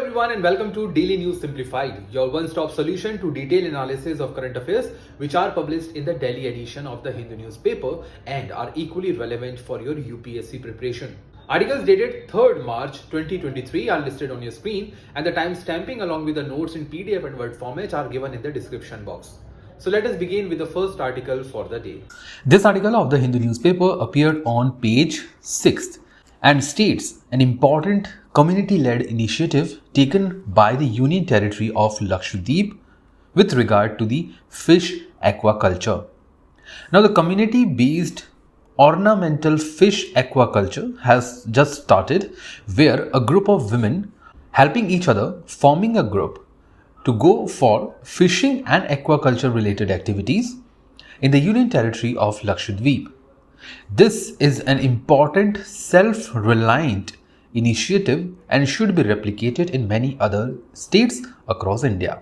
everyone and welcome to Daily News Simplified, your one-stop solution to detailed analysis of current affairs which are published in the daily edition of the Hindu newspaper and are equally relevant for your UPSC preparation. Articles dated 3rd March 2023 are listed on your screen and the time stamping along with the notes in PDF and Word format are given in the description box. So let us begin with the first article for the day. This article of the Hindu newspaper appeared on page 6th and states an important community-led initiative taken by the Union Territory of Lakshadweep with regard to the fish aquaculture. Now, the community-based ornamental fish aquaculture has just started, where a group of women helping each other, forming a group to go for fishing and aquaculture related activities in the Union Territory of Lakshadweep. This is an important self-reliant initiative and should be replicated in many other states across India.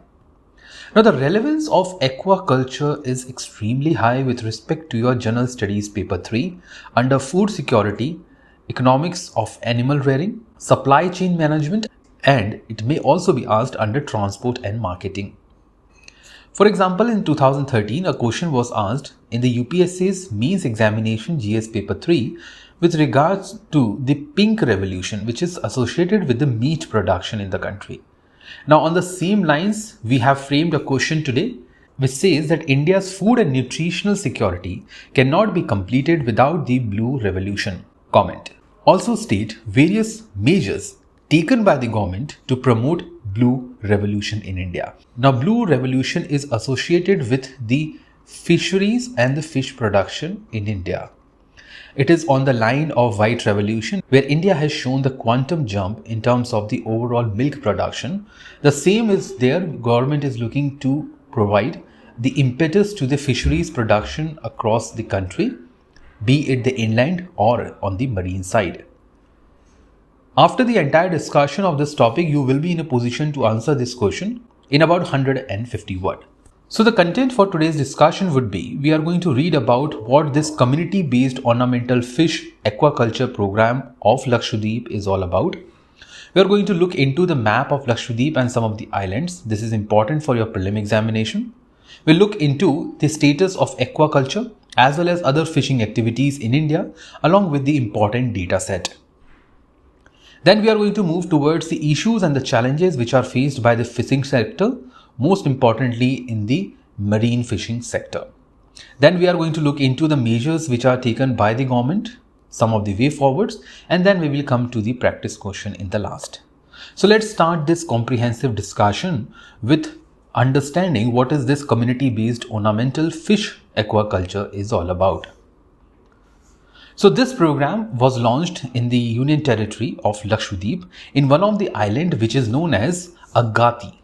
Now, the relevance of aquaculture is extremely high with respect to your General Studies Paper 3 under Food Security, Economics of Animal Rearing, Supply Chain Management, and it may also be asked under Transport and Marketing. For example, in 2013, a question was asked in the UPSC's Means Examination GS Paper 3 with regards to the pink revolution, which is associated with the meat production in the country. Now, on the same lines, we have framed a question today which says that India's food and nutritional security cannot be completed without the blue revolution. Comment. Also state various measures taken by the government to promote blue revolution in India. Now, blue revolution is associated with the fisheries and the fish production in India. It is on the line of white revolution, where India has shown the quantum jump in terms of the overall milk production. The same is there. Government is looking to provide the impetus to the fisheries production across the country, be it the inland or on the marine side. After the entire discussion of this topic, you will be in a position to answer this question in about 150 words. So the content for today's discussion would be, we are going to read about what this community-based ornamental fish aquaculture program of Lakshadweep is all about. We are going to look into the map of Lakshadweep and some of the islands. This is important for your prelim examination. We'll look into the status of aquaculture as well as other fishing activities in India along with the important data set. Then we are going to move towards the issues and the challenges which are faced by the fishing sector, most importantly in the marine fishing sector. Then we are going to look into the measures which are taken by the government, some of the way forwards, and then we will come to the practice question in the last. So let's start this comprehensive discussion with understanding what is this community-based ornamental fish aquaculture is all about. So this program was launched in the Union Territory of Lakshadweep in one of the islands which is known as Agati.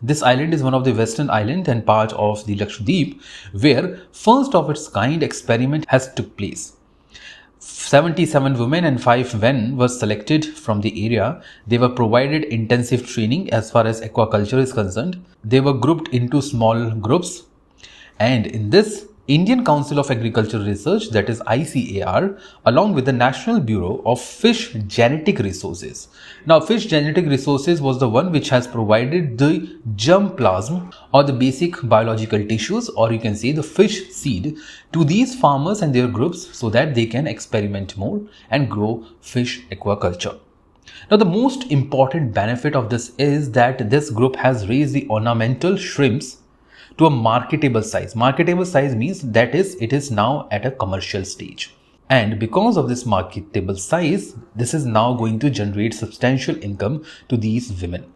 This island is one of the western island and part of the Lakshadweep where first of its kind experiment has took place. 77 women and 5 men were selected from the area. They were provided intensive training as far as aquaculture is concerned. They were grouped into small groups, and in this Indian Council of Agricultural Research, that is ICAR, along with the National Bureau of Fish Genetic Resources. Now, Fish Genetic Resources was the one which has provided the germplasm or the basic biological tissues, or you can say the fish seed, to these farmers and their groups so that they can experiment more and grow fish aquaculture. Now, the most important benefit of this is that this group has raised the ornamental shrimps to a marketable size. Marketable size means that it is now at a commercial stage. And because of this marketable size, this is now going to generate substantial income to these women.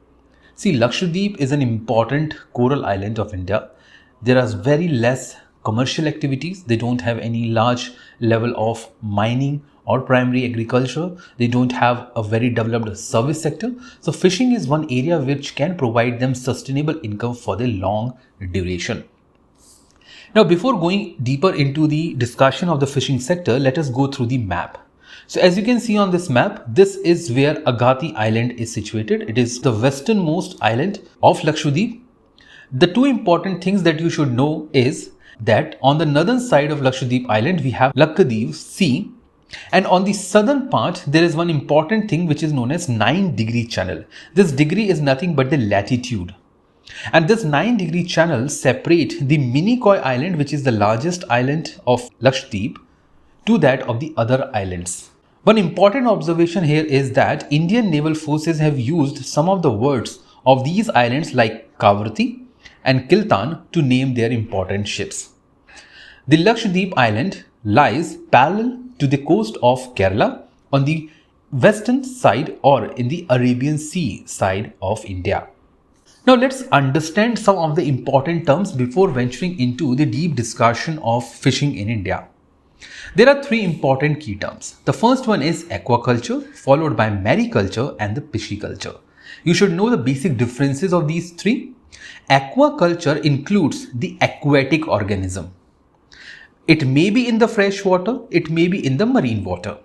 See, Lakshadweep is an important coral island of India. There are very less commercial activities. They don't have any large level of mining or primary agriculture. They don't have a very developed service sector. So fishing is one area which can provide them sustainable income for the long duration. Now, before going deeper into the discussion of the fishing sector, let us go through the map. So as you can see on this map, this is where Agati Island is situated. It is the westernmost island of Lakshadweep. The two important things that you should know is that on the northern side of Lakshadweep Island, we have Lakshadweep Sea, And on the southern part, there is one important thing which is known as 9-degree channel. This degree is nothing but the latitude. And this 9-degree channel separate the Minicoy Island, which is the largest island of Lakshadweep, to that of the other islands. One important observation here is that Indian naval forces have used some of the words of these islands like Kavarti and Kiltan to name their important ships. The Lakshadweep Island lies parallel to the coast of Kerala on the western side or in the Arabian Sea side of India. Now let's understand some of the important terms before venturing into the deep discussion of fishing in India. There are three important key terms. The first one is aquaculture, followed by mariculture and the pisciculture. You should know the basic differences of these three. Aquaculture includes the aquatic organism. It may be in the fresh water, it may be in the marine water.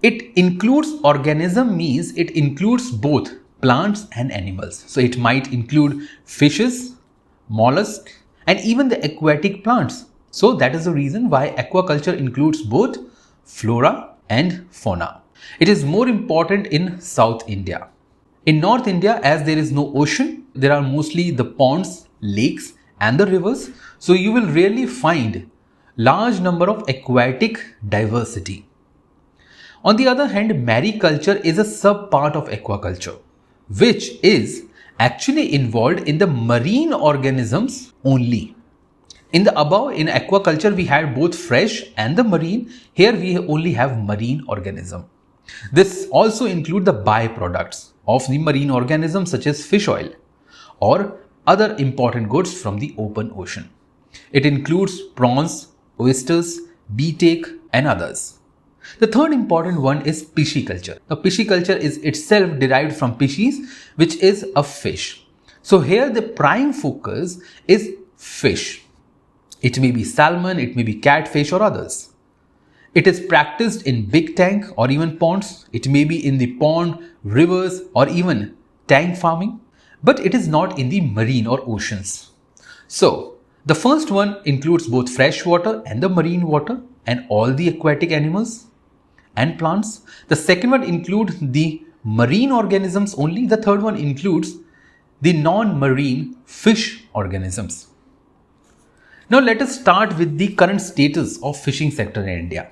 It includes organism means it includes both plants and animals. So it might include fishes, mollusks, and even the aquatic plants. So that is the reason why aquaculture includes both flora and fauna. It is more important in South India. In North India, as there is no ocean, there are mostly the ponds, lakes and the rivers. So you will rarely find large number of aquatic diversity. On the other hand, mariculture is a sub-part of aquaculture, which is actually involved in the marine organisms only. In the above, in aquaculture, we had both fresh and the marine. Here we only have marine organism. This also includes the byproducts of the marine organisms such as fish oil or other important goods from the open ocean. It includes prawns, oysters, beetake and others. The third important one is pisciculture. Now, pisciculture is itself derived from piscis, which is a fish. So here the prime focus is fish. It may be salmon, it may be catfish or others. It is practiced in big tank or even ponds. It may be in the pond, rivers or even tank farming, but it is not in the marine or oceans. So the first one includes both fresh water and the marine water and all the aquatic animals and plants. The second one includes the marine organisms only. The third one includes the non-marine fish organisms. Now let us start with the current status of fishing sector in India.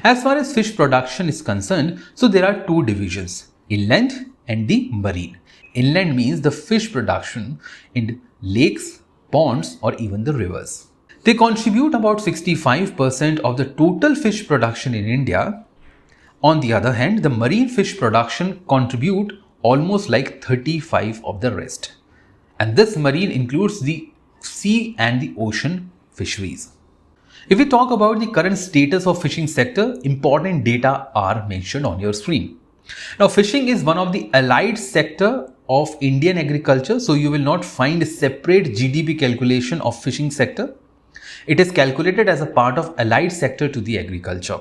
As far as fish production is concerned, so there are two divisions, inland and the marine. Inland means the fish production in lakes, ponds or even the rivers. They contribute about 65% of the total fish production in India. On the other hand, the marine fish production contribute almost like 35% of the rest. And this marine includes the sea and the ocean fisheries. If we talk about the current status of fishing sector, important data are mentioned on your screen. Now, fishing is one of the allied sector of Indian agriculture, so you will not find a separate GDP calculation of fishing sector. It is calculated as a part of allied sector to the agriculture.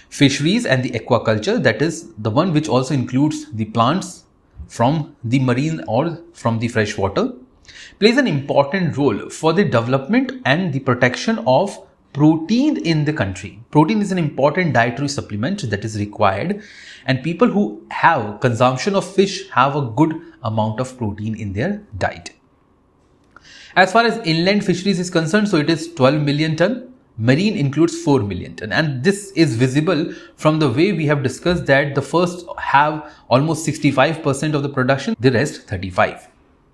Fisheries and the aquaculture, that is the one which also includes the plants from the marine or from the fresh water, plays an important role for the development and the protection of protein in the country. Protein is an important dietary supplement that is required, and people who have consumption of fish have a good amount of protein in their diet. As far as inland fisheries is concerned, so it is 12 million ton. Marine includes 4 million ton, and this is visible from the way we have discussed that the first have almost 65% of the production, the rest 35%.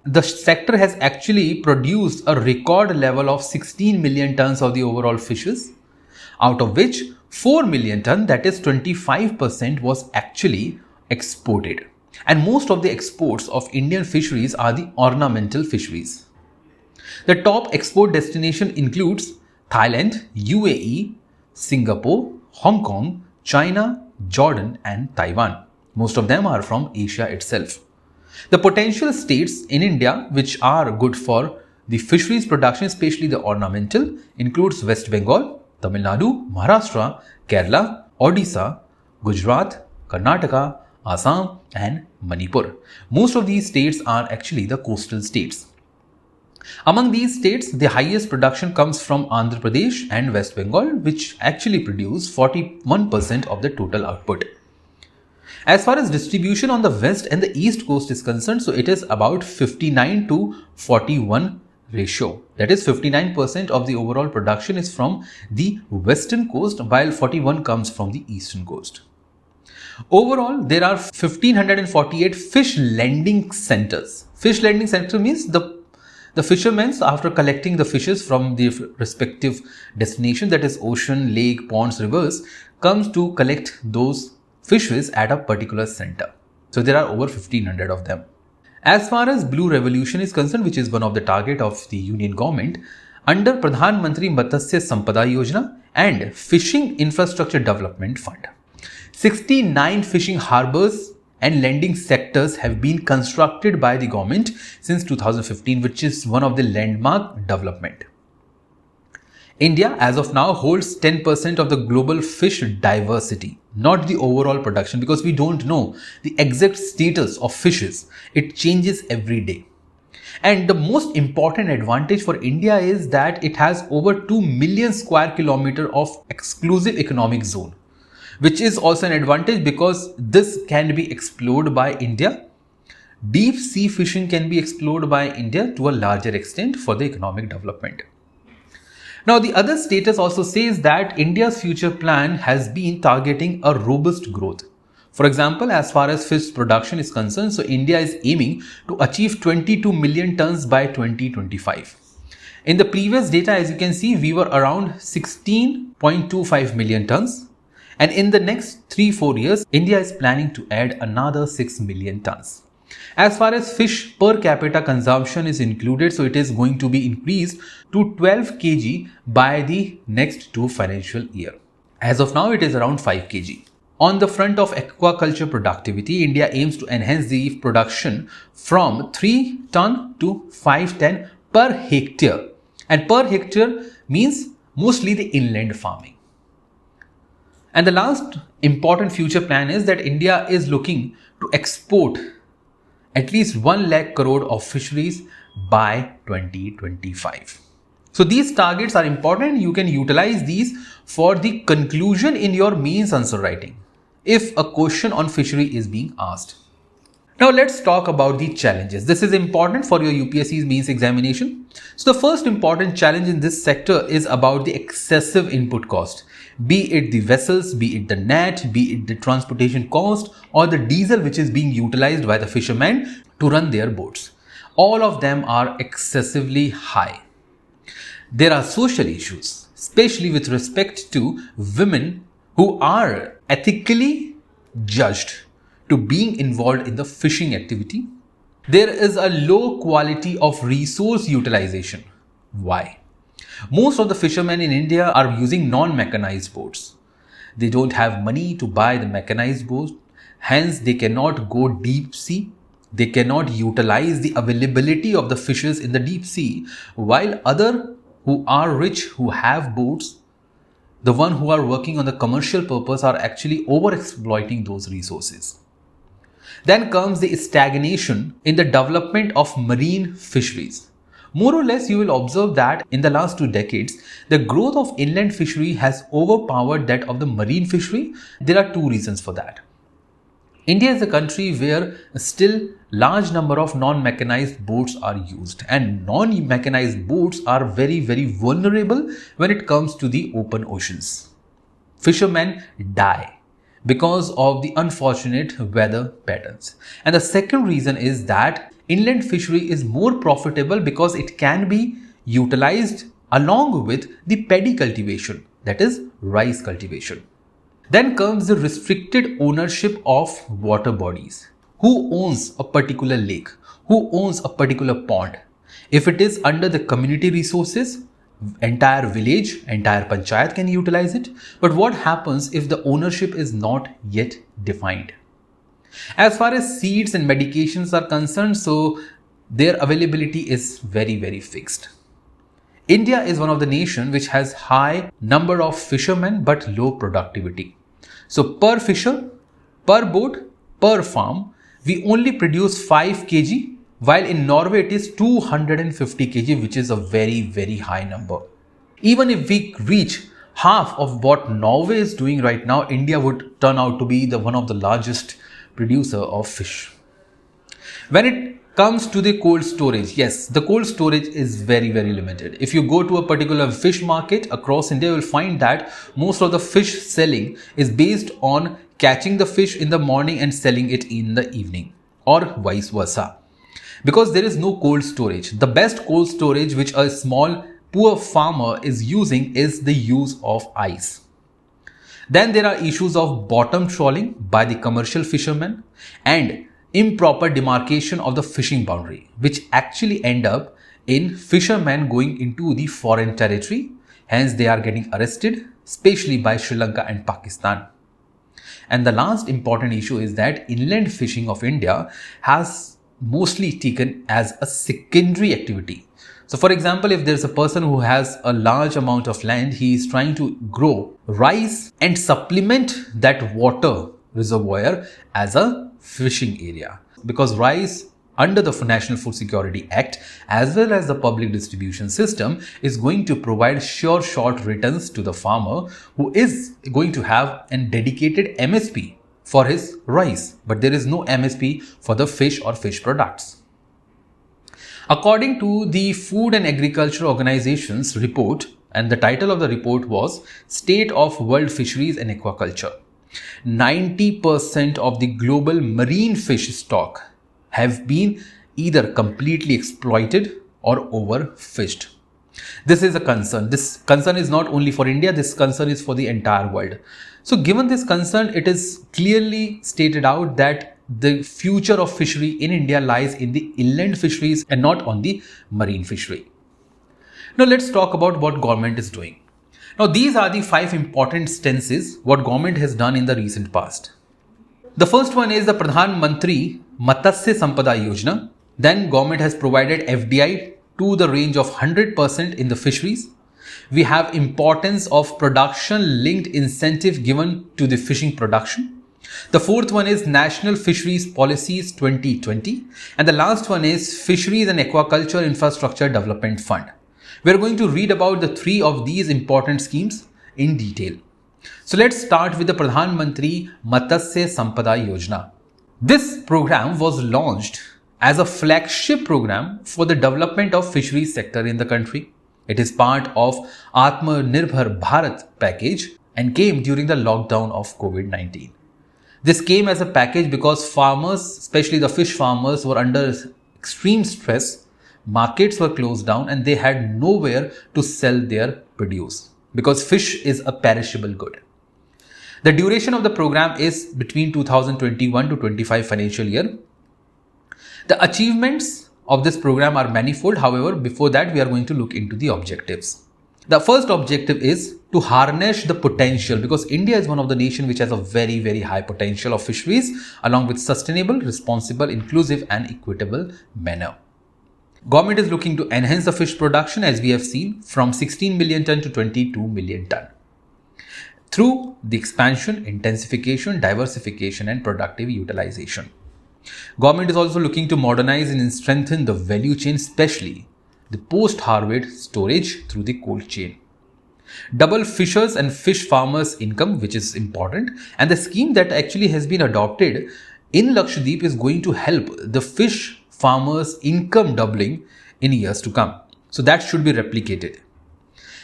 The sector has actually produced a record level of 16 million tons of the overall fishes, out of which 4 million ton, that is 25%, was actually exported. And most of the exports of Indian fisheries are the ornamental fisheries. The top export destination includes Thailand, UAE, Singapore, Hong Kong, China, Jordan and Taiwan. Most of them are from Asia itself. The potential states in India which are good for the fisheries production, especially the ornamental, includes West Bengal, Tamil Nadu, Maharashtra, Kerala, Odisha, Gujarat, Karnataka, Assam and Manipur. Most of these states are actually the coastal states. Among these states, the highest production comes from Andhra Pradesh and West Bengal, which actually produce 41% of the total output. As far as distribution on the west and the east coast is concerned, so it is about 59 to 41 ratio. That is 59% of the overall production is from the western coast, while 41 comes from the eastern coast. Overall, there are 1548 fish landing centers. Fish landing center means the fishermen, after collecting the fishes from the respective destination, that is ocean, lake, ponds, rivers, comes to collect those fishes at a particular center. So there are over 1500 of them. As far as Blue Revolution is concerned, which is one of the target of the Union government, under Pradhan Mantri Matsya Sampada Yojana and Fishing Infrastructure Development Fund, 69 fishing harbors and landing sectors have been constructed by the government since 2015, which is one of the landmark development. India as of now holds 10% of the global fish diversity, not the overall production, because we don't know the exact status of fishes. It changes every day. And the most important advantage for India is that it has over 2 million square kilometers of exclusive economic zone, which is also an advantage because this can be explored by India. Deep sea fishing can be explored by India to a larger extent for the economic development. Now, the other status also says that India's future plan has been targeting a robust growth. For example, as far as fish production is concerned, so India is aiming to achieve 22 million tons by 2025. In the previous data, as you can see, we were around 16.25 million tons. And in the next 3-4 years, India is planning to add another 6 million tons. As far as fish per capita consumption is included, so it is going to be increased to 12 kg by the next 2 financial year. As of now, it is around 5 kg. On the front of aquaculture productivity, India aims to enhance the production from 3 ton to 5 ton per hectare. And per hectare means mostly the inland farming. And the last important future plan is that India is looking to export at least 1 lakh crore of fisheries by 2025. So these targets are important. You can utilize these for the conclusion in your mains answer writing if a question on fishery is being asked. Now let's talk about the challenges. This is important for your UPSC's mains examination. So the first important challenge in this sector is about the excessive input cost. Be it the vessels, be it the net, be it the transportation cost or the diesel which is being utilized by the fishermen to run their boats. All of them are excessively high. There are social issues, especially with respect to women who are ethically judged to being involved in the fishing activity. There is a low quality of resource utilization. Why? Most of the fishermen in India are using non-mechanized boats. They don't have money to buy the mechanized boat. Hence, they cannot go deep sea. They cannot utilize the availability of the fishes in the deep sea. While other who are rich, who have boats, the one who are working on the commercial purpose are actually over-exploiting those resources. Then comes the stagnation in the development of marine fisheries. More or less, you will observe that in the last 2 decades, the growth of inland fishery has overpowered that of the marine fishery. There are 2 reasons for that. India is a country where still large number of non-mechanized boats are used, and non-mechanized boats are very, very vulnerable when it comes to the open oceans. Fishermen die because of the unfortunate weather patterns. And the second reason is that inland fishery is more profitable because it can be utilized along with the paddy cultivation, that is rice cultivation. Then comes the restricted ownership of water bodies. Who owns a particular lake? Who owns a particular pond? If it is under the community resources, entire village, entire panchayat can utilize it. But what happens if the ownership is not yet defined? As far as seeds and medications are concerned, so their availability is very, very fixed. India is one of the nations which has high number of fishermen but low productivity. So per fisher, per boat, per farm, we only produce 5 kg while in Norway it is 250 kg, which is a very, very high number. Even if we reach half of what Norway is doing right now, India would turn out to be one of the largest producer of fish. When it comes to the cold storage, yes, the cold storage is very, very limited. If you go to a particular fish market across India, you will find that most of the fish selling is based on catching the fish in the morning and selling it in the evening, or vice versa. Because there is no cold storage. The best cold storage which a small poor farmer is using is the use of ice. Then there are issues of bottom trawling by the commercial fishermen and improper demarcation of the fishing boundary, which actually end up in fishermen going into the foreign territory. Hence they are getting arrested, especially by Sri Lanka and Pakistan. And the last important issue is that inland fishing of India has mostly taken as a secondary activity. So for example, if there's a person who has a large amount of land, he is trying to grow rice and supplement that water reservoir as a fishing area, because rice under the National Food Security Act as well as the public distribution system is going to provide sure short returns to the farmer who is going to have a dedicated MSP for his rice, but there is no MSP for the fish or fish products. According to the Food and Agriculture Organization's report, and the title of the report was State of World Fisheries and Aquaculture, 90% of the global marine fish stock have been either completely exploited or overfished. This is a concern. This concern is not only for India, this concern is for the entire world. So given this concern, it is clearly stated out that the future of fishery in India lies in the inland fisheries and not on the marine fishery. Now let's talk about what government is doing. Now these are the 5 important stances what government has done in the recent past. The first one is the Pradhan Mantri Matsya Sampada Yojana. Then government has provided FDI to the range of 100% in the fisheries. We have importance of production linked incentive given to the fishing production. The fourth one is National Fisheries Policies 2020. And the last one is Fisheries and Aquaculture Infrastructure Development Fund. We are going to read about the 3 of these important schemes in detail. So let's start with the Pradhan Mantri Matsya Sampada Yojana. This program was launched as a flagship program for the development of fisheries sector in the country. It is part of Atmanirbhar Bharat package and came during the lockdown of COVID-19. This came as a package because farmers, especially the fish farmers, were under extreme stress. Markets were closed down and they had nowhere to sell their produce because fish is a perishable good. The duration of the program is between 2021 to 25 financial year. The achievements of this program are manifold. However, before that, we are going to look into the objectives. The first objective is to harness the potential, because India is one of the nations which has a very, very high potential of fisheries along with sustainable, responsible, inclusive and equitable manner. Government is looking to enhance the fish production, as we have seen, from 16 million ton to 22 million ton through the expansion, intensification, diversification and productive utilization. Government is also looking to modernize and strengthen the value chain, especially the post-harvest storage through the cold chain. Double fishers and fish farmers' income, which is important, and the scheme that actually has been adopted in Lakshadweep is going to help the fish farmers' income doubling in years to come. So that should be replicated.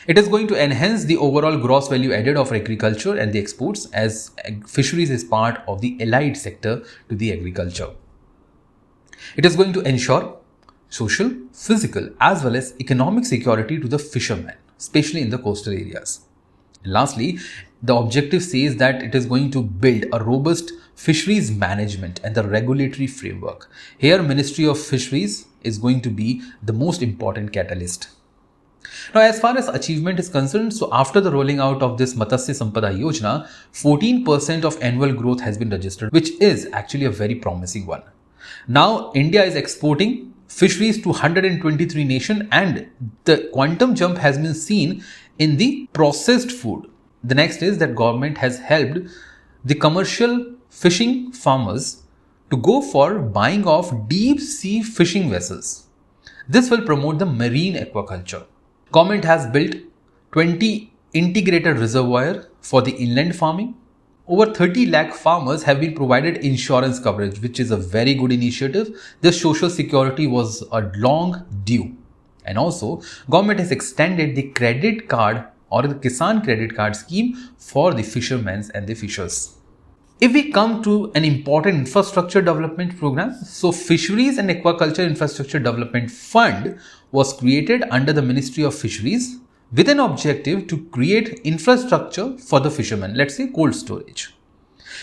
It is going to enhance the overall gross value added of agriculture and the exports, as fisheries is part of the allied sector to the agriculture. It is going to ensure social, physical as well as economic security to the fishermen, especially in the coastal areas. And lastly, the objective says that it is going to build a robust fisheries management and the regulatory framework. Here, Ministry of Fisheries is going to be the most important catalyst. Now, as far as achievement is concerned, so after the rolling out of this Matsya Sampada Yojana, 14% of annual growth has been registered, which is actually a very promising one. Now, India is exporting fisheries to 123 nations and the quantum jump has been seen in the processed food. The next is that government has helped the commercial fishing farmers to go for buying of deep sea fishing vessels. This will promote the marine aquaculture. Government has built 20 integrated reservoir for the inland farming. Over 30 lakh farmers have been provided insurance coverage, which is a very good initiative. This social security was a long due. And also, government has extended the credit card or the Kisan credit card scheme for the fishermen and the fishers. If we come to an important infrastructure development program, so Fisheries and Aquaculture Infrastructure Development Fund was created under the Ministry of Fisheries with an objective to create infrastructure for the fishermen, let's say cold storage.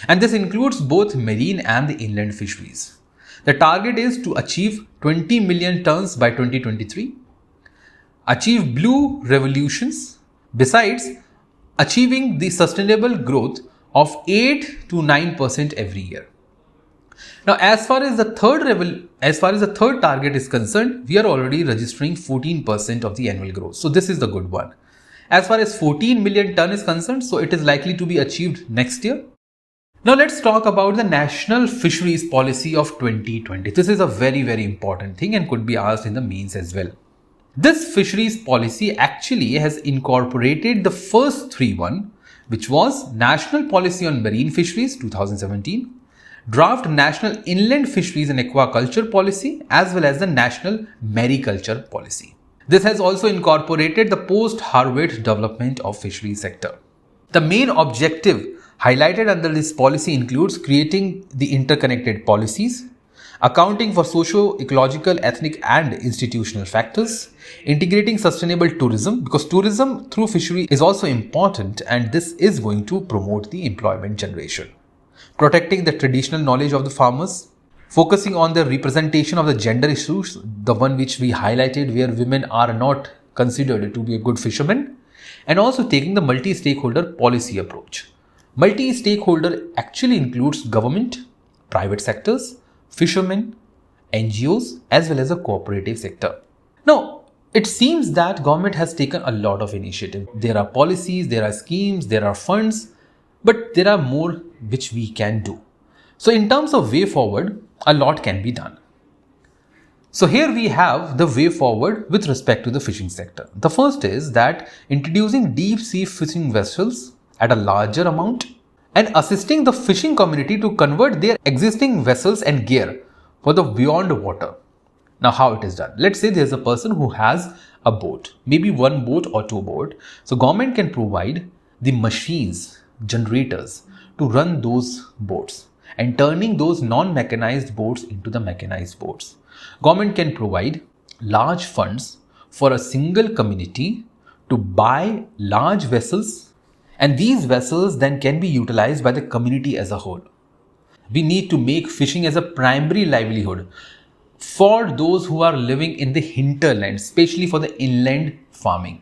And this includes both marine and the inland fisheries. The target is to achieve 20 million tons by 2023, achieve blue revolutions, besides achieving the sustainable growth of 8 to 9% every year. Now, as far as the third target is concerned, we are already registering 14% of the annual growth. So this is the good one. As far as 14 million ton is concerned, so it is likely to be achieved next year. Now let's talk about the National Fisheries Policy of 2020. This is a very, very important thing and could be asked in the mains as well. This fisheries policy actually has incorporated the first three one, which was National Policy on Marine Fisheries 2017, Draft National Inland Fisheries and Aquaculture Policy, as well as the National Mariculture Policy. This has also incorporated the post-harvest development of fisheries sector. The main objective highlighted under this policy includes creating the interconnected policies, accounting for socio-ecological, ethnic and institutional factors, integrating sustainable tourism, because tourism through fishery is also important and this is going to promote the employment generation, protecting the traditional knowledge of the farmers, focusing on the representation of the gender issues, the one which we highlighted where women are not considered to be a good fisherman, and also taking the multi-stakeholder policy approach. Multi-stakeholder actually includes government, private sectors, fishermen, NGOs, as well as the cooperative sector. Now, it seems that government has taken a lot of initiative. There are policies, there are schemes, there are funds, but there are more which we can do. So in terms of way forward, a lot can be done. So here we have the way forward with respect to the fishing sector. The first is that introducing deep sea fishing vessels at a larger amount and assisting the fishing community to convert their existing vessels and gear for the beyond water. Now how it is done? Let's say there's a person who has a boat, maybe one boat or two boat. So government can provide the machines, generators to run those boats and turning those non-mechanized boats into the mechanized boats. Government can provide large funds for a single community to buy large vessels, and these vessels then can be utilized by the community as a whole. We need to make fishing as a primary livelihood for those who are living in the hinterland, especially for the inland farming.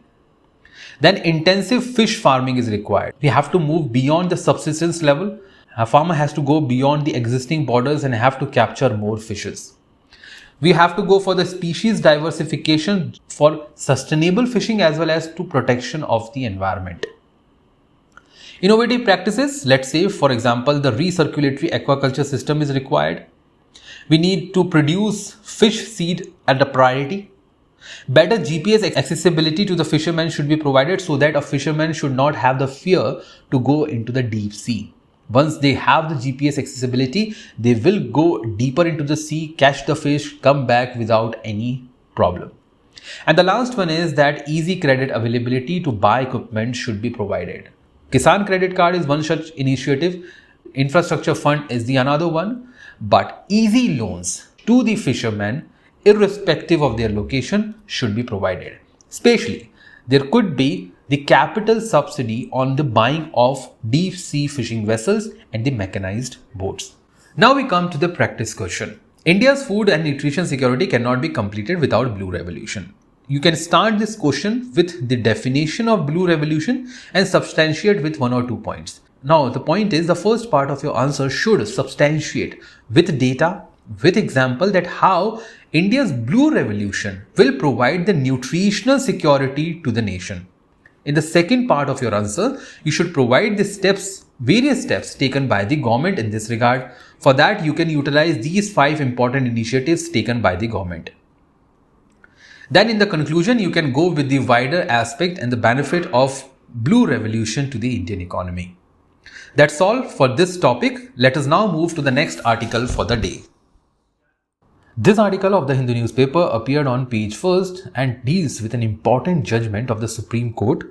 Then intensive fish farming is required. We have to move beyond the subsistence level. A farmer has to go beyond the existing borders and have to capture more fishes. We have to go for the species diversification for sustainable fishing as well as to protection of the environment. Innovative practices, let's say for example the recirculatory aquaculture system is required. We need to produce fish seed at a priority. Better GPS accessibility to the fishermen should be provided so that a fisherman should not have the fear to go into the deep sea. Once they have the GPS accessibility, they will go deeper into the sea, catch the fish, come back without any problem. And the last one is that easy credit availability to buy equipment should be provided. Kisan credit card is one such initiative. Infrastructure fund is the another one. But easy loans to the fishermen, irrespective of their location, should be provided. Especially, there could be the capital subsidy on the buying of deep sea fishing vessels and the mechanized boats. Now we come to the practice question. India's food and nutrition security cannot be completed without Blue Revolution. You can start this question with the definition of Blue Revolution and substantiate with one or two points. Now the point is the first part of your answer should substantiate with data, with example that how India's Blue Revolution will provide the nutritional security to the nation. In the second part of your answer, you should provide the steps, various steps taken by the government in this regard. For that, you can utilize these 5 important initiatives taken by the government. Then in the conclusion, you can go with the wider aspect and the benefit of Blue Revolution to the Indian economy. That's all for this topic. Let us now move to the next article for the day. This article of the Hindu newspaper appeared on page 1st and deals with an important judgment of the Supreme Court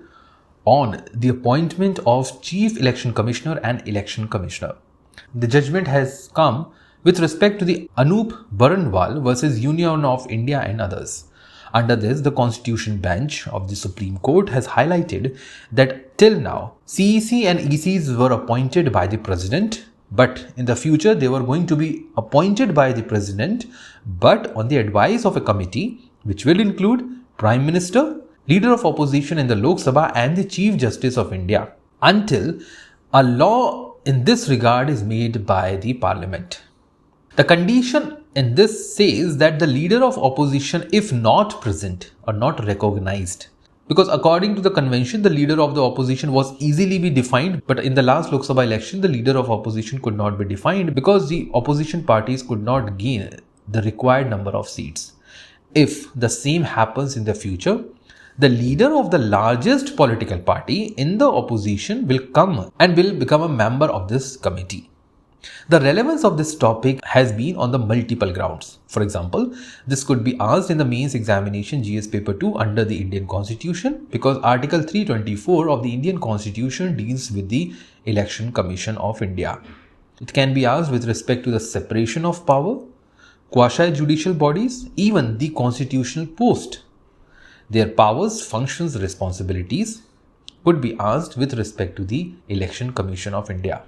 on the appointment of Chief Election Commissioner and Election Commissioner. The judgment has come with respect to the Anup Bhardwaj versus Union of India and others. Under this, the Constitution Bench of the Supreme Court has highlighted that till now, CEC and ECs were appointed by the President, but in the future they were going to be appointed by the President, but on the advice of a committee which will include Prime Minister, Leader of Opposition in the Lok Sabha and the Chief Justice of India, until a law in this regard is made by the Parliament. The condition in this says that the leader of opposition, if not present or not recognized, because according to the convention, the leader of the opposition was easily be defined, but in the last Lok Sabha election, the leader of opposition could not be defined because the opposition parties could not gain the required number of seats. If the same happens in the future, the leader of the largest political party in the opposition will come and will become a member of this committee. The relevance of this topic has been on the multiple grounds. For example, this could be asked in the mains examination GS paper 2 under the Indian Constitution because Article 324 of the Indian Constitution deals with the Election Commission of India. It can be asked with respect to the separation of power, quasi-judicial bodies, even the constitutional post. Their powers, functions, responsibilities could be asked with respect to the Election Commission of India.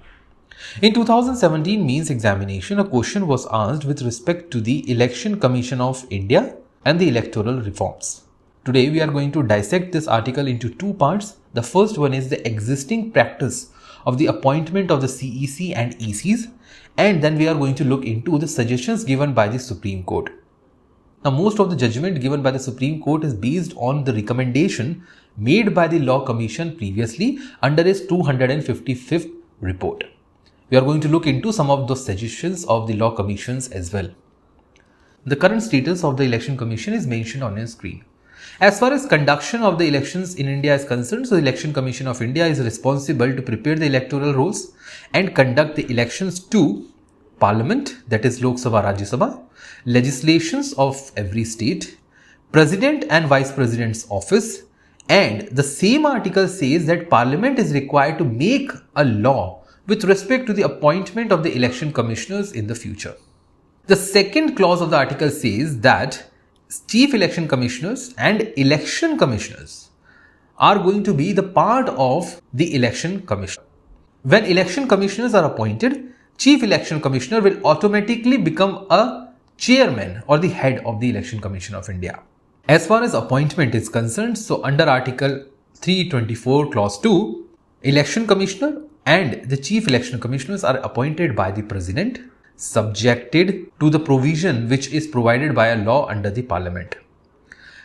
In 2017 mains examination, a question was asked with respect to the Election Commission of India and the electoral reforms. Today we are going to dissect this article into 2 parts. The first one is the existing practice of the appointment of the CEC and ECs, and then we are going to look into the suggestions given by the Supreme Court. Now, most of the judgment given by the Supreme Court is based on the recommendation made by the Law Commission previously under its 255th report. We are going to look into some of those suggestions of the Law Commissions as well. The current status of the Election Commission is mentioned on your screen. As far as conduction of the elections in India is concerned, so the Election Commission of India is responsible to prepare the electoral rolls and conduct the elections to Parliament, that is Lok Sabha, Rajya Sabha, legislations of every state, President and Vice President's office, and the same article says that Parliament is required to make a law with respect to the appointment of the election commissioners in the future. The second clause of the article says that chief election commissioners and election commissioners are going to be the part of the election commission. When election commissioners are appointed, chief election commissioner will automatically become a chairman or the head of the Election Commission of India. As far as appointment is concerned, so under Article 324 Clause 2, election commissioner and the chief election commissioners are appointed by the President, subjected to the provision which is provided by a law under the Parliament.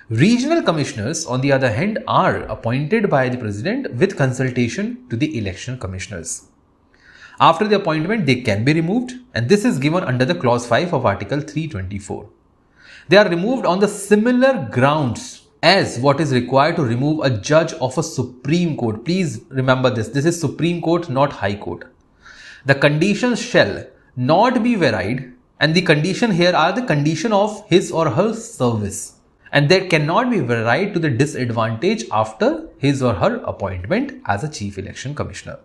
Regional commissioners, on the other hand, are appointed by the President with consultation to the election commissioners. After the appointment, they can be removed, and this is given under the Clause 5 of Article 324. They are removed on the similar grounds as what is required to remove a judge of a Supreme Court. Please remember this. This is Supreme Court, not High Court. The conditions shall not be varied, and the condition here are the condition of his or her service, and they cannot be varied to the disadvantage after his or her appointment as a chief election commissioner.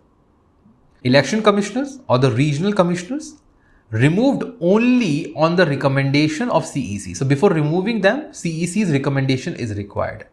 Election commissioners or the regional commissioners removed only on the recommendation of CEC. So before removing them, CEC's recommendation is required.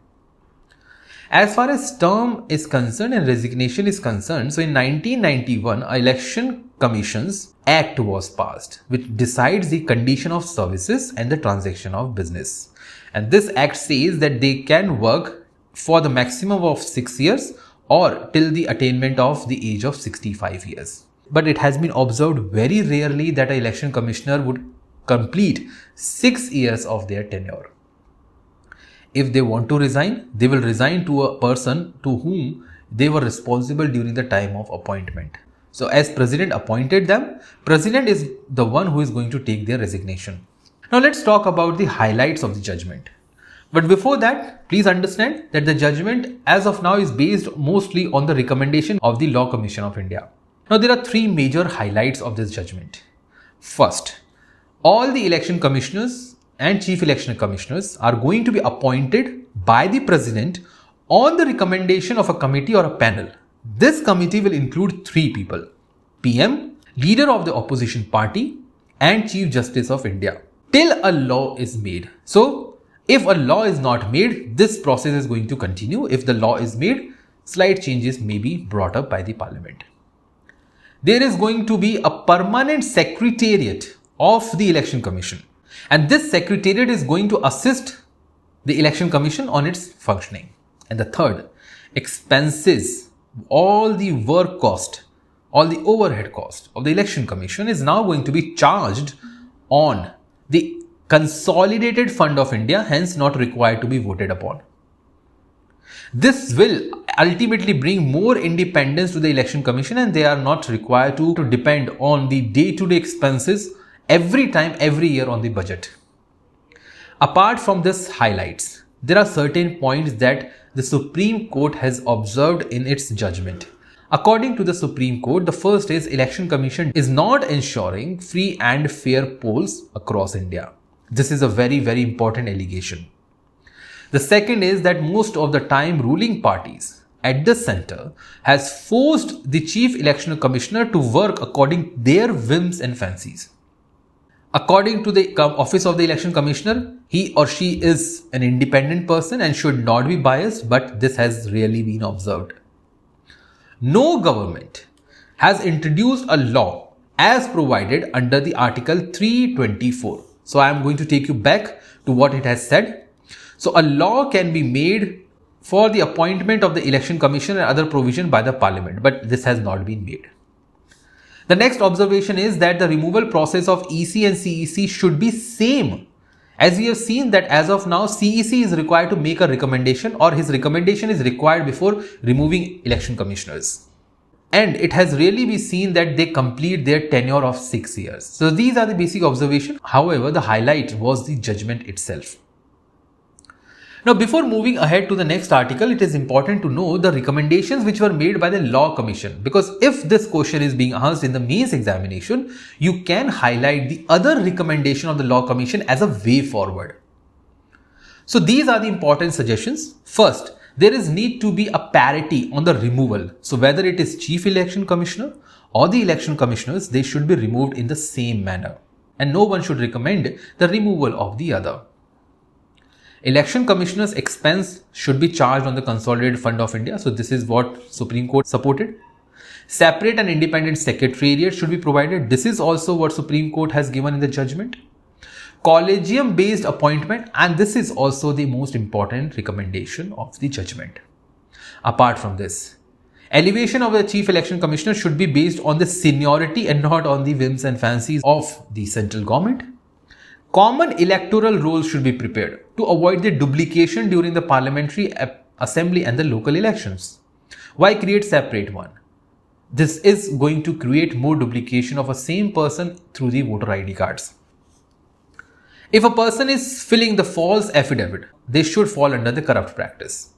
As far as term is concerned and resignation is concerned, so in 1991, Election Commissions Act was passed, which decides the condition of services and the transaction of business. And this act says that they can work for the maximum of 6 years or till the attainment of the age of 65 years. But it has been observed very rarely that an election commissioner would complete 6 years of their tenure. If they want to resign, they will resign to a person to whom they were responsible during the time of appointment. So as president appointed them, president is the one who is going to take their resignation. Now let's talk about the highlights of the judgment. But before that, please understand that the judgment as of now is based mostly on the recommendation of the Law Commission of India. Now there are three major highlights of this judgment. First, all the election commissioners and chief election commissioners are going to be appointed by the president on the recommendation of a committee or a panel. This committee will include three people: PM, leader of the opposition party, and Chief Justice of India, till a law is made. So, if a law is not made, this process is going to continue. If the law is made, slight changes may be brought up by the parliament. There is going to be a permanent secretariat of the election commission, and this secretariat is going to assist the election commission on its functioning. And the third, expenses, all the work cost, all the overhead cost of the election commission is now going to be charged on the consolidated fund of India, hence not required to be voted upon. This will ultimately bring more independence to the election commission, and they are not required to depend on the day-to-day expenses every time, every year on the budget. Apart from this highlights, there are certain points that the Supreme Court has observed in its judgment. According to the Supreme Court, the first is Election Commission is not ensuring free and fair polls across India. This is a very, very important allegation. The second is that most of the time ruling parties at the center has forced the Chief Election Commissioner to work according to their whims and fancies. According to the Office of the Election Commissioner, he or she is an independent person and should not be biased, but this has really been observed. No government has introduced a law as provided under the Article 324. So I am going to take you back to what it has said. So a law can be made for the appointment of the Election Commission and other provision by the Parliament, but this has not been made. The next observation is that the removal process of EC and CEC should be same. As we have seen that as of now, CEC is required to make a recommendation, or his recommendation is required before removing election commissioners. And it has really been seen that they complete their tenure of 6 years. So these are the basic observations. However, the highlight was the judgment itself. Now, before moving ahead to the next article, it is important to know the recommendations which were made by the Law Commission, because if this question is being asked in the mains examination, you can highlight the other recommendation of the Law Commission as a way forward. So these are the important suggestions. First, there is need to be a parity on the removal. So whether it is Chief Election Commissioner or the election commissioners, they should be removed in the same manner, and no one should recommend the removal of the other. Election commissioners' expense should be charged on the consolidated fund of India. So this is what Supreme Court supported. Separate and independent secretariat should be provided. This is also what Supreme Court has given in the judgment. Collegium based appointment, and this is also the most important recommendation of the judgment. Apart from this, elevation of the Chief Election Commissioner should be based on the seniority and not on the whims and fancies of the central government. Common electoral rolls should be prepared to avoid the duplication during the parliamentary assembly and the local elections. Why create separate one? This is going to create more duplication of a same person through the voter ID cards. If a person is filling the false affidavit, they should fall under the corrupt practice.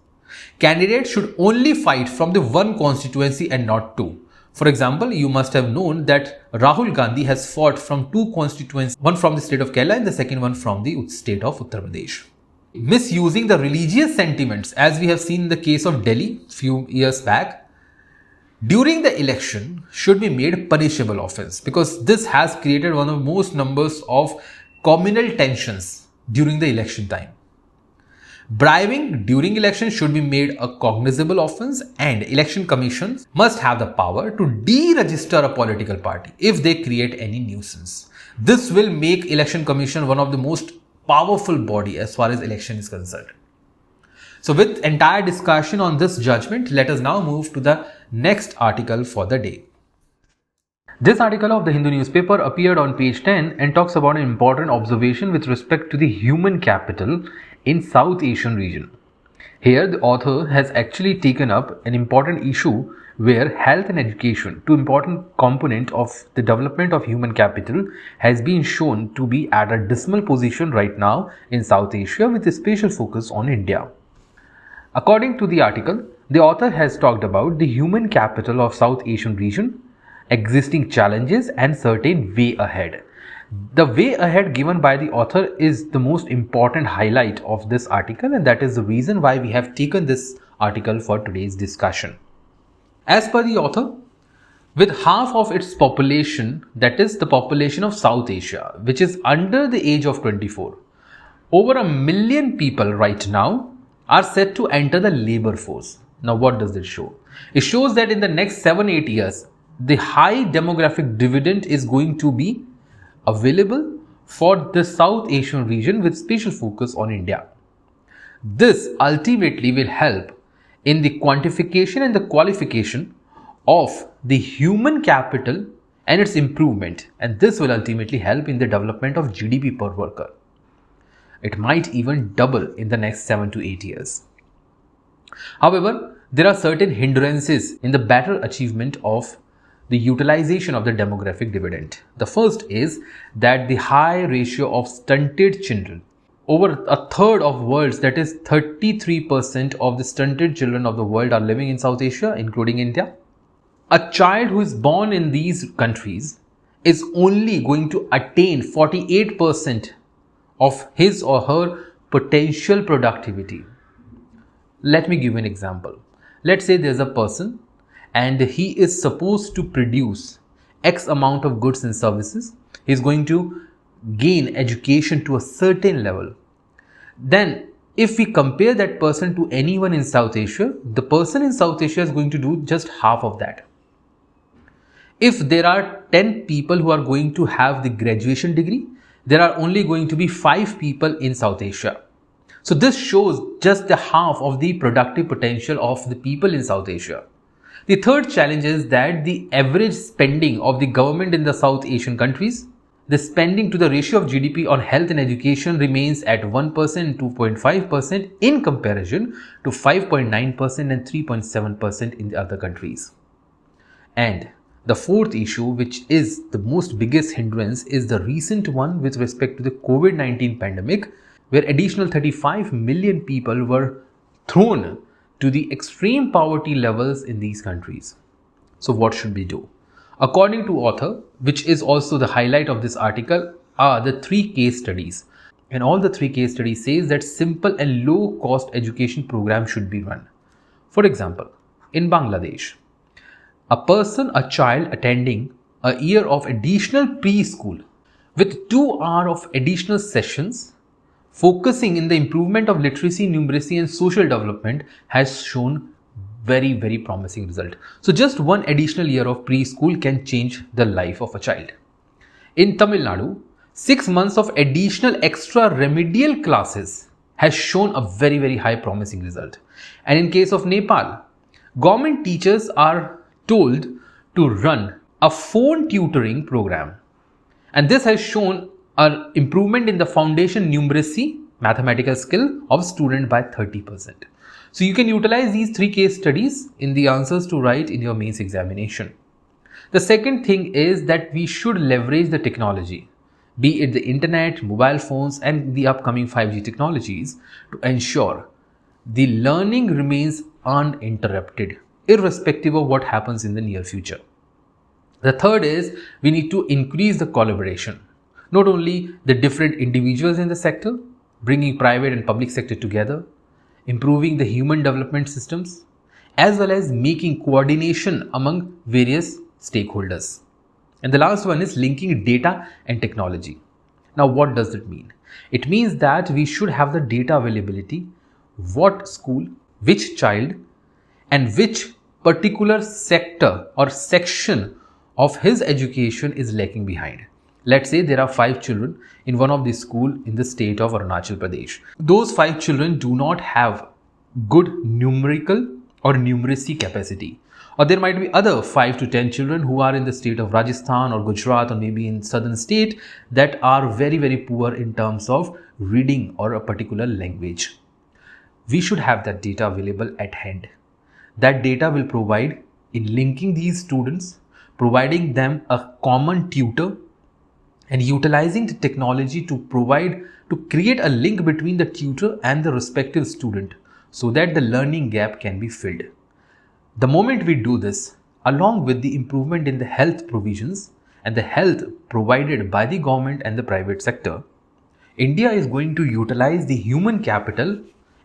Candidates should only fight from the one constituency and not two. For example, you must have known that Rahul Gandhi has fought from two constituencies, one from the state of Kerala and the second one from the state of Uttar Pradesh. Misusing the religious sentiments, as we have seen in the case of Delhi few years back, during the election should be made punishable offense, because this has created one of the most numbers of communal tensions during the election time. Bribing during election should be made a cognizable offense, and election commissions must have the power to deregister a political party if they create any nuisance. This will make election commission one of the most powerful body as far as election is concerned. So with entire discussion on this judgment, let us now move to the next article for the day. This article of the Hindu newspaper appeared on page 10 and talks about an important observation with respect to the human capital in South Asian region. Here the author has actually taken up an important issue where health and education, two important component of the development of human capital, has been shown to be at a dismal position right now in South Asia with a special focus on India. According to the article, the author has talked about the human capital of South Asian region, existing challenges and certain way ahead. The way ahead given by the author is the most important highlight of this article, and that is the reason why we have taken this article for today's discussion. As per the author, with half of its population, that is the population of South Asia, which is under the age of 24, over 1 million people right now are set to enter the labor force. Now what does this show? It shows that in the next 7-8 years, the high demographic dividend is going to be available for the South Asian region with special focus on India. This ultimately will help in the quantification and the qualification of the human capital and its improvement, and this will ultimately help in the development of GDP per worker. It might even double in the next 7 to 8 years. However, there are certain hindrances in the better achievement of the utilization of the demographic dividend. The first is that the high ratio of stunted children. Over a third of worlds, that is 33% of the stunted children of the world are living in South Asia, including India. A child who is born in these countries is only going to attain 48% of his or her potential productivity. Let me give you an example. Let's say there's a person and he is supposed to produce X amount of goods and services. He's going to gain education to a certain level. Then if we compare that person to anyone in South Asia, the person in South Asia is going to do just half of that. If there are 10 people who are going to have the graduation degree, there are only going to be 5 people in South Asia. So this shows just the half of the productive potential of the people in South Asia. The third challenge is that the average spending of the government in the South Asian countries, the spending to the ratio of GDP on health and education remains at 1% and 2.5% in comparison to 5.9% and 3.7% in the other countries. And the fourth issue, which is the most biggest hindrance, is the recent one with respect to the COVID-19 pandemic, where additional 35 million people were thrown to the extreme poverty levels in these countries. So what should we do? According to author, which is also the highlight of this article, are the 3 case studies. And all the 3 case studies says that simple and low cost education program should be run. For example, in Bangladesh, a child attending a year of additional preschool with 2 hours of additional sessions focusing in the improvement of literacy, numeracy and social development has shown very, very promising result. So just 1 additional year of preschool can change the life of a child. In Tamil Nadu, 6 months of additional extra remedial classes has shown a very, very high promising result. And in case of Nepal, government teachers are told to run a phone tutoring program. And this has shown an improvement in the foundation numeracy, mathematical skill of student by 30%. So you can utilize these 3 case studies in the answers to write in your mains examination. The second thing is that we should leverage the technology, be it the internet, mobile phones and the upcoming 5G technologies, to ensure the learning remains uninterrupted, irrespective of what happens in the near future. The third is we need to increase the collaboration. Not only the different individuals in the sector, bringing private and public sector together, improving the human development systems, as well as making coordination among various stakeholders. And the last one is linking data and technology. Now, what does it mean? It means that we should have the data availability, what school, which child, and which particular sector or section of his education is lacking behind. Let's say there are 5 children in one of the schools in the state of Arunachal Pradesh. Those 5 children do not have good numerical or numeracy capacity, Or there might be other 5 to 10 children who are in the state of Rajasthan or Gujarat or maybe in southern state that are very, very poor in terms of reading or a particular language. We should have that data available at hand. That data will provide in linking these students, providing them a common tutor, and utilizing the technology to create a link between the tutor and the respective student so that the learning gap can be filled. The moment we do this, along with the improvement in the health provisions and the health provided by the government and the private sector, India is going to utilize the human capital,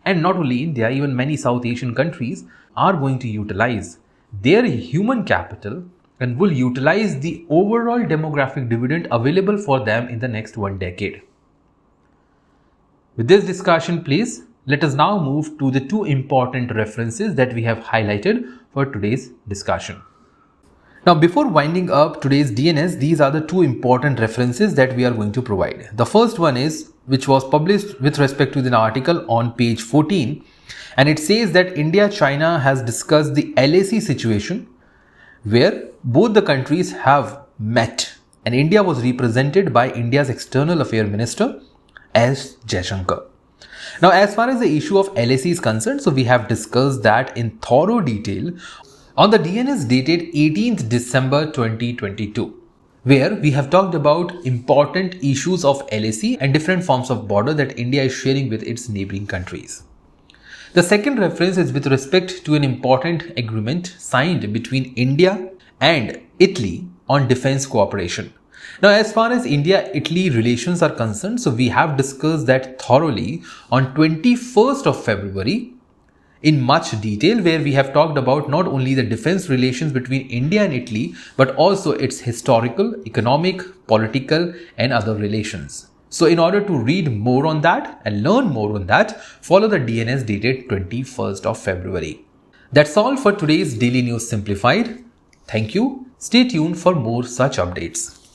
and not only India, even many South Asian countries are going to utilize their human capital and will utilize the overall demographic dividend available for them in the next 1 decade. With this discussion, please, let us now move to the 2 important references that we have highlighted for today's discussion. Now, before winding up today's DNS, these are the 2 important references that we are going to provide. The first one is, which was published with respect to the article on page 14, and it says that India-China has discussed the LAC situation where both the countries have met, and India was represented by India's External Affairs Minister S. Jaishankar. Now, as far as the issue of LAC is concerned, so we have discussed that in thorough detail on the DNS dated 18th December 2022, where we have talked about important issues of LAC and different forms of border that India is sharing with its neighboring countries. The second reference is with respect to an important agreement signed between India and Italy on defense cooperation. Now, as far as India-Italy relations are concerned, so we have discussed that thoroughly on 21st of February in much detail, where we have talked about not only the defense relations between India and Italy, but also its historical, economic, political and other relations. So in order to read more on that and learn more on that, follow the DNS dated 21st of February. That's all for today's Daily News Simplified. Thank you. Stay tuned for more such updates.